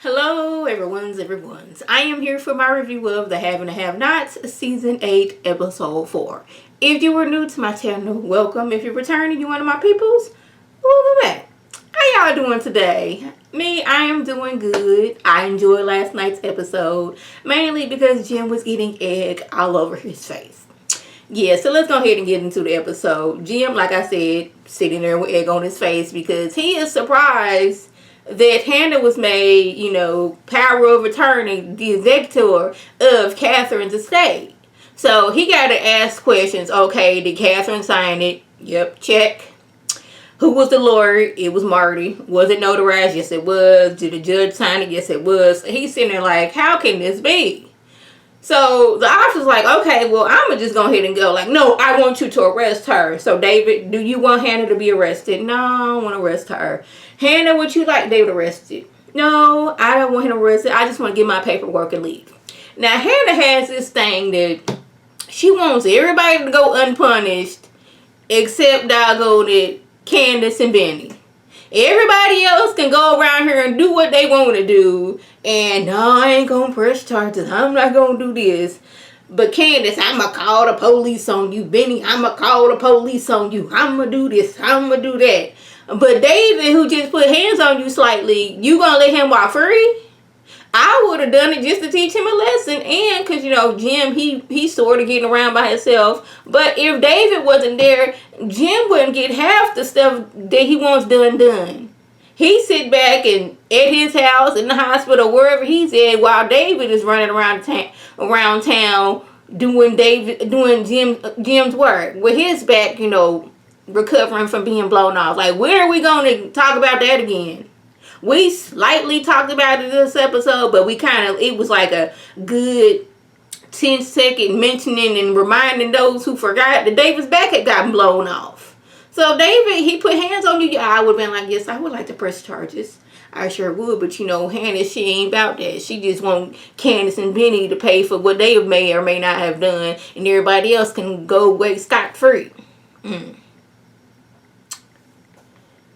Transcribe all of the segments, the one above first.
Hello, everyone's. I am here for my review of The Have and the Have-Nots, Season 8, Episode 4. If you are new to my channel, welcome. If you're returning, you're one of my peoples, welcome back. How y'all doing today? Me, I am doing good. I enjoyed last night's episode, mainly because Jim was eating egg all over his face. Yeah, so let's go ahead and get into the episode. Jim, like I said, sitting there with egg on his face because he is surprised that Hannah was made, power of attorney, the executor of Catherine's estate. So he got to ask questions. Okay, did Catherine sign it? Yep, check. Who was the lawyer? It was Marty. Was it notarized? Yes, it was. Did the judge sign it? Yes, it was. He's sitting there like, how can this be? So the officer's like, okay, well, I'm going to just go ahead and go. Like, no, I want you to arrest her. So, David, do you want Hannah to be arrested? No, I don't want to arrest her. Hannah, would you like David arrested? No, I don't want him arrested. I just want to get my paperwork and leave. Now, Hannah has this thing that she wants everybody to go unpunished except doggone Candace and Benny. Everybody else can go around here and do what they want to do. And no, I ain't going to press charges. I'm not going to do this. But Candace, I'm going to call the police on you. Benny, I'm going to call the police on you. I'm going to do this. I'm going to do that. But David, who just put hands on you slightly, you going to let him walk free? I would have done it just to teach him a lesson. And because, Jim, he's sort of getting around by himself. But if David wasn't there, Jim wouldn't get half the stuff that he wants done. He sit back and at his house, in the hospital, wherever he's at, while David is running around town doing Jim's work. With his back, recovering from being blown off. Like, when are we going to talk about that again? We slightly talked about it this episode, but it was like a good 10-second mentioning and reminding those who forgot that David's back had gotten blown off. So David, he put hands on you. Yeah, I would have been like, yes, I would like to press charges. I sure would, but Hannah, she ain't about that. She just want Candace and Benny to pay for what they may or may not have done, and everybody else can go away scot-free.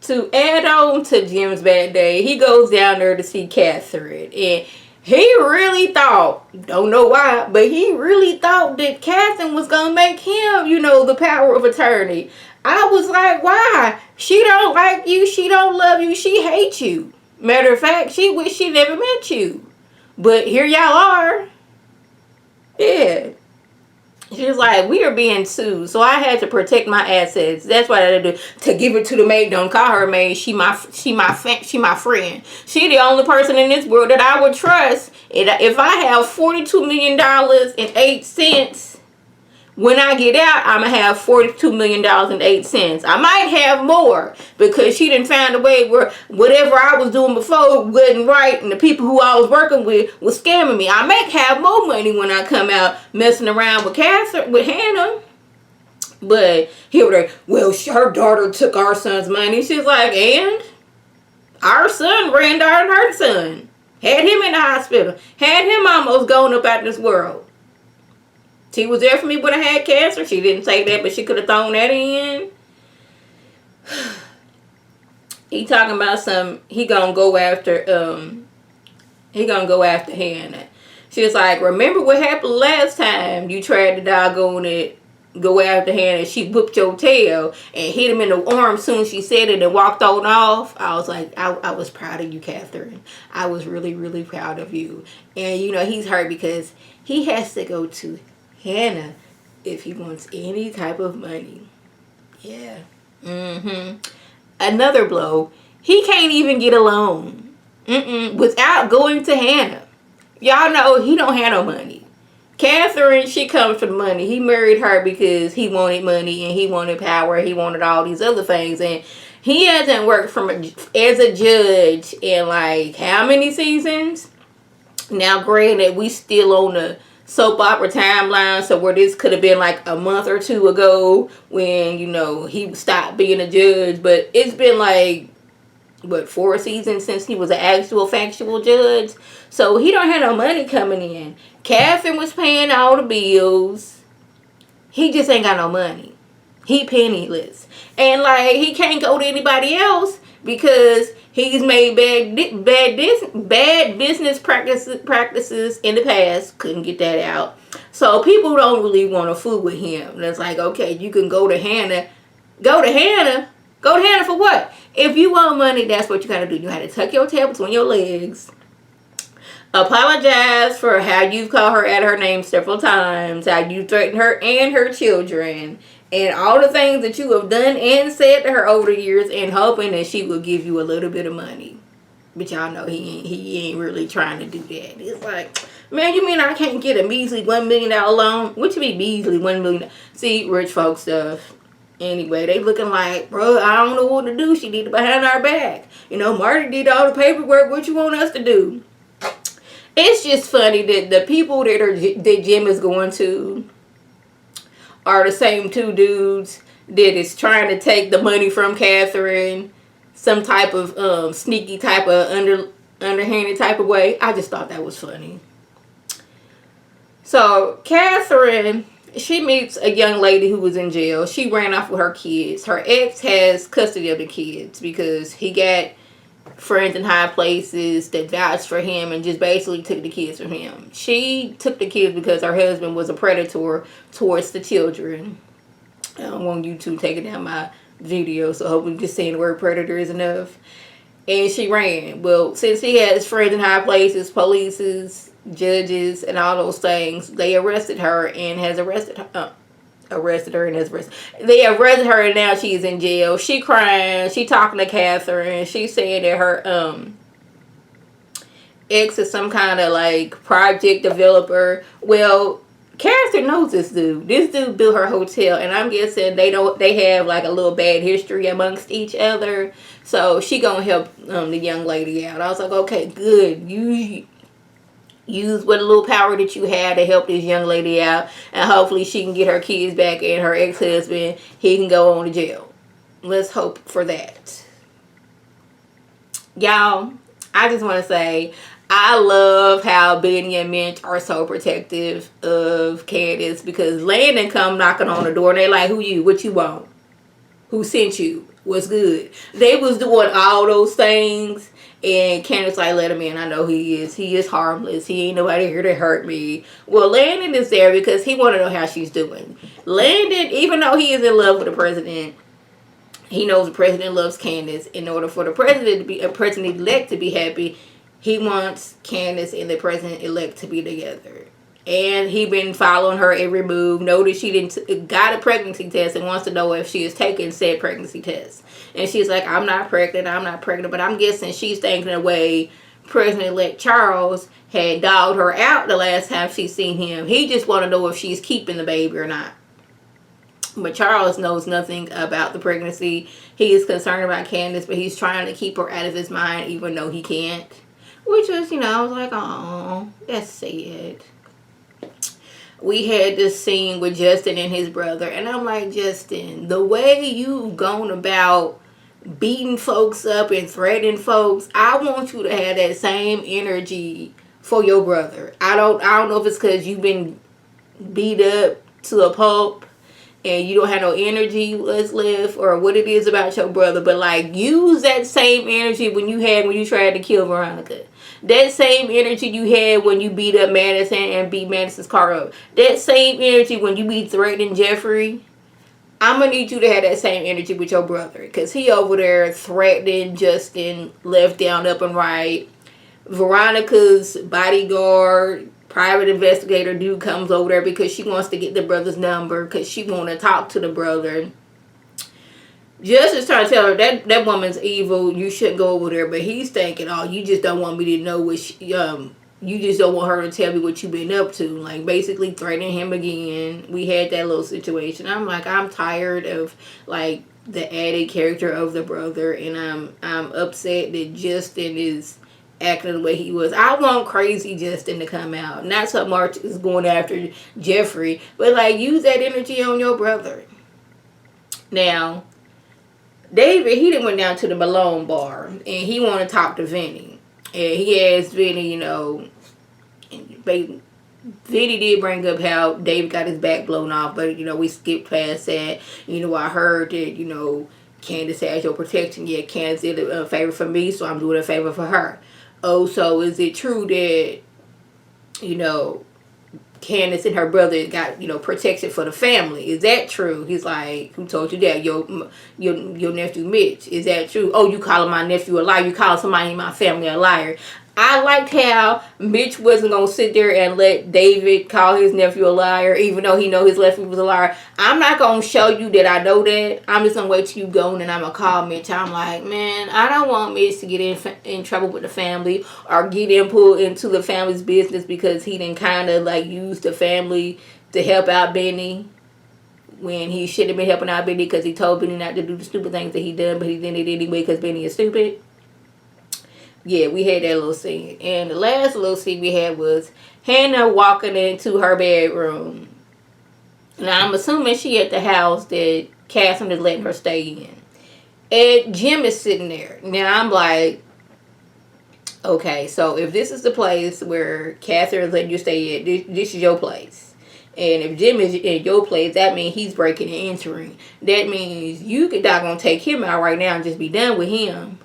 To add on to Jim's bad day, he goes down there to see Catherine. And he really thought, don't know why, but he really thought that Catherine was going to make him, the power of attorney. I was like, why? She don't like you. She don't love you. She hates you. Matter of fact, she wish she never met you. But here y'all are. Yeah. She was like, we are being sued, so I had to protect my assets. That's what I had to do. To give it to the maid. Don't call her maid. She my friend. She the only person in this world that I would trust. If I have $42 million and 8 cents, when I get out, I'm going to have $42 million and 8 cents. I might have more because she didn't find a way where whatever I was doing before wasn't right and the people who I was working with was scamming me. I may have more money when I come out messing around with Hannah. But here they, well, her daughter took our son's money. She's like, and? Our son ran down her son. Had him in the hospital. Had him almost going up out this world. She was there for me when I had cancer. She didn't say that, but she could have thrown that in. He talking about he gonna go after Hannah. She was like, remember what happened last time you tried to doggone it, go after Hannah. She whooped your tail and hit him in the arm soon as she said it and walked on off. I was like, I was proud of you, Catherine. I was really, really proud of you. And he's hurt because he has to go to Hannah if he wants any type of money. Yeah. Another blow. He can't even get a loan. Without going to Hannah. Y'all know he don't have no money. Catherine, she comes from money. He married her because he wanted money and he wanted power. He wanted all these other things. And he hasn't worked as a judge in like how many seasons? Now, granted, we still on the soap opera timeline, so where this could have been like a month or two ago when he stopped being a judge, but it's been like 4 seasons since he was an actual factual judge, so he don't have no money coming in. Catherine was paying all the bills. He just ain't got no money. He penniless, and like he can't go to anybody else because He's made bad business practices in the past. Couldn't get that out. So people don't really want to fool with him. And it's like, okay, you can go to Hannah. Go to Hannah. Go to Hannah for what? If you want money, that's what you gotta do. You had to tuck your tail between your legs. Apologize for how you've called her out her name several times. How you threatened her and her children. And all the things that you have done and said to her over the years, and hoping that she will give you a little bit of money. But y'all know he ain't really trying to do that. It's like, man, you mean I can't get a measly $1 million loan? What you mean measly $1 million? See, rich folk stuff. Anyway, they looking like, bro, I don't know what to do. She need to behind our back. You know, Marty did all the paperwork. What you want us to do? It's just funny that the people that Jim is going to are the same two dudes that is trying to take the money from Catherine, some type of sneaky type of underhanded type of way. I just thought that was funny. So Catherine, she meets a young lady who was in jail. She ran off with her kids. Her ex has custody of the kids because he got friends in high places that vouched for him and just basically took the kids from him. She took the kids because her husband was a predator towards the children. I don't want YouTube taking down my video, so hopefully just saying the word predator is enough. And she ran. Well, since he has friends in high places, polices, judges, and all those things, they arrested her and has arrested her. They arrested her and now she's in jail. She crying. She talking to Catherine. She saying that her ex is some kind of like project developer. Well, Catherine knows this dude. This dude built her hotel, and I'm guessing they have like a little bad history amongst each other. So she gonna help the young lady out. I was like, okay, good. You use what little power that you have to help this young lady out, and hopefully she can get her kids back, and her ex-husband, he can go on to jail. Let's hope for that. Y'all, I just want to say, I love how Benny and Mitch are so protective of Candace, because Landon come knocking on the door and they like, who you? What you want? Who sent you? What's good? They was doing all those things, and Candace like, let him in. I know he is harmless. He ain't nobody here to hurt me. Well, Landon is there because he want to know how she's doing. Landon, even though he is in love with the president, he knows the president loves Candace. In order for the president to be a president-elect to be happy, he wants Candace and the president-elect to be together. And he been following her every move. Noticed she got a pregnancy test and wants to know if she is taking said pregnancy test. And she's like, I'm not pregnant. But I'm guessing she's thinking the way President-elect Charles had dogged her out the last time she seen him. He just want to know if she's keeping the baby or not. But Charles knows nothing about the pregnancy. He is concerned about Candace, but he's trying to keep her out of his mind even though he can't. Which was, I was like, oh, that's sad. We had this scene with Justin and his brother. And I'm like, Justin, the way you've gone about beating folks up and threatening folks, I want you to have that same energy for your brother. I don't know if it's because you've been beat up to a pulp and you don't have no energy left, or what it is about your brother, but like, use that same energy when you tried to kill Veronica. That same energy you had when you beat up Madison and beat Madison's car up. That same energy when you be threatening Jeffrey. I'm going to need you to have that same energy with your brother. Because he over there threatening Justin left, down, up, and right. Veronica's bodyguard, private investigator dude comes over there because she wants to get the brother's number. Because she want to talk to the brother. Justice trying to tell her that woman's evil. You shouldn't go over there. But he's thinking, oh, you just don't want me to know what you just don't want her to tell me what you've been up to. Like, basically threatening him again. We had that little situation. I'm like, I'm tired of, like, the added character of the brother. And I'm upset that Justin is acting the way he was. I want crazy Justin to come out. Not so much is going after Jeffrey. But, like, use that energy on your brother. Now, David, he done went down to the Malone bar. And he want to talk to Vinny. And he asked Vinny, Vinny did bring up how David got his back blown off, but we skipped past that. I heard that Candace has your protection. Yeah, Candace did a favor for me, so I'm doing a favor for her. Oh, so is it true that, you know, Candace and her brother got, you know, protection for the family? Is that true? He's like, who told you that? Your nephew Mitch. Is that true? Oh, you calling my nephew a liar? You calling somebody in my family a liar? I liked how Mitch wasn't gonna sit there and let David call his nephew a liar, even though he know his nephew was a liar. I'm not gonna show you that I know that. I'm just gonna wait till you go, and then I'm gonna call Mitch. I'm like, man, I don't want Mitch to get in trouble with the family or get him pulled into the family's business because he didn't kind of like use the family to help out Benny when he should have been helping out Benny because he told Benny not to do the stupid things that he done, but he did it anyway because Benny is stupid. Yeah, we had that little scene. And the last little scene we had was Hannah walking into her bedroom. Now, I'm assuming she at the house that Catherine is letting her stay in. And Jim is sitting there. Now, I'm like, okay, so if this is the place where Catherine is letting you stay in, this is your place. And if Jim is in your place, that means he's breaking and entering. That means you could not gonna take him out right now and just be done with him.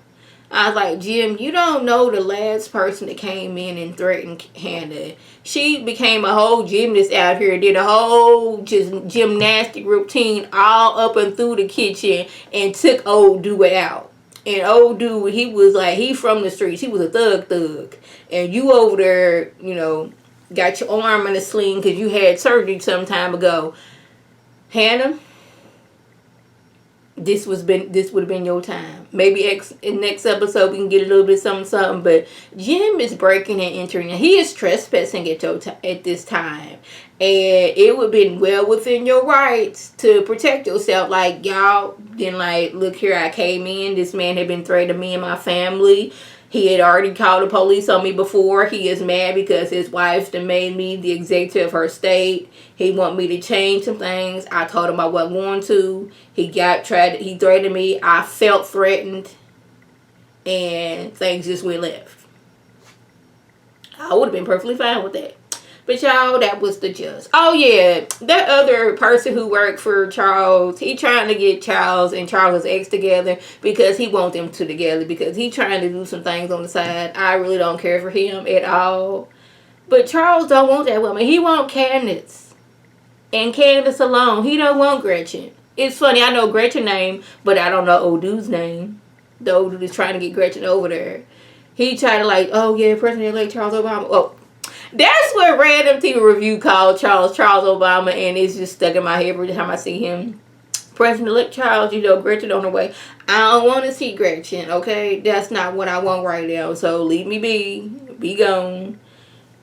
I was like, Jim, you don't know the last person that came in and threatened Hannah. She became a whole gymnast out here, did a whole just gymnastic routine all up and through the kitchen and took old dude out. And old dude, he was like, he from the streets. He was a thug. And you over there, you know, got your arm in a sling because you had surgery some time ago. Hannah, this would have been your time. Maybe in next episode we can get a little bit something. But Jim is breaking and entering. He is trespassing at this time, and it would have been well within your rights to protect yourself. Like, y'all then, like, look here, I came in. This man had been threatening me and my family. He had already called the police on me before. He is mad because his wife done made me the executive of her state. He want me to change some things. I told him I wasn't going to. He threatened me. I felt threatened. And things just went left. I would have been perfectly fine with that. But y'all, that was the judge. Oh yeah, that other person who worked for Charles, he trying to get Charles and Charles' ex together because he wants them two together because he trying to do some things on the side. I really don't care for him at all. But Charles don't want that woman. He want Candace. And Candace alone. He don't want Gretchen. It's funny, I know Gretchen's name, but I don't know old dude's name. The old dude is trying to get Gretchen over there. He tried to like, oh yeah, President-elect Charles Obama. Oh, that's what Random TV Review called Charles Obama, and it's just stuck in my head every time I see him. President-elect Charles, you know, Gretchen on the way. I don't want to see Gretchen, okay? That's not what I want right now, so leave me be gone.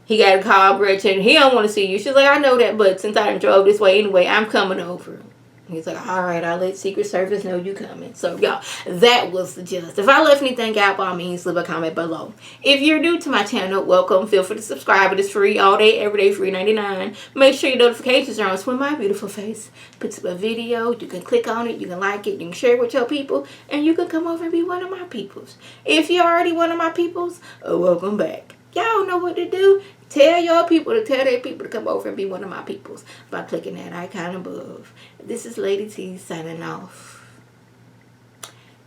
He got to call Gretchen. He don't want to see you. She's like, I know that, but since I drove this way anyway, I'm coming over. He's like, all right, I'll let Secret Service know you coming. So, y'all, that was the gist. If I left anything out, by all means, leave a comment below. If you're new to my channel, welcome. Feel free to subscribe. It is free all day, every day, free $3.99. Make sure your notifications are on. So when my beautiful face puts up a video, you can click on it, you can like it, you can share it with your people, and you can come over and be one of my peoples. If you're already one of my peoples, welcome back. Y'all know what to do. Tell your people to tell their people to come over and be one of my peoples by clicking that icon above. This is Lady T signing off.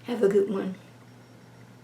Have a good one.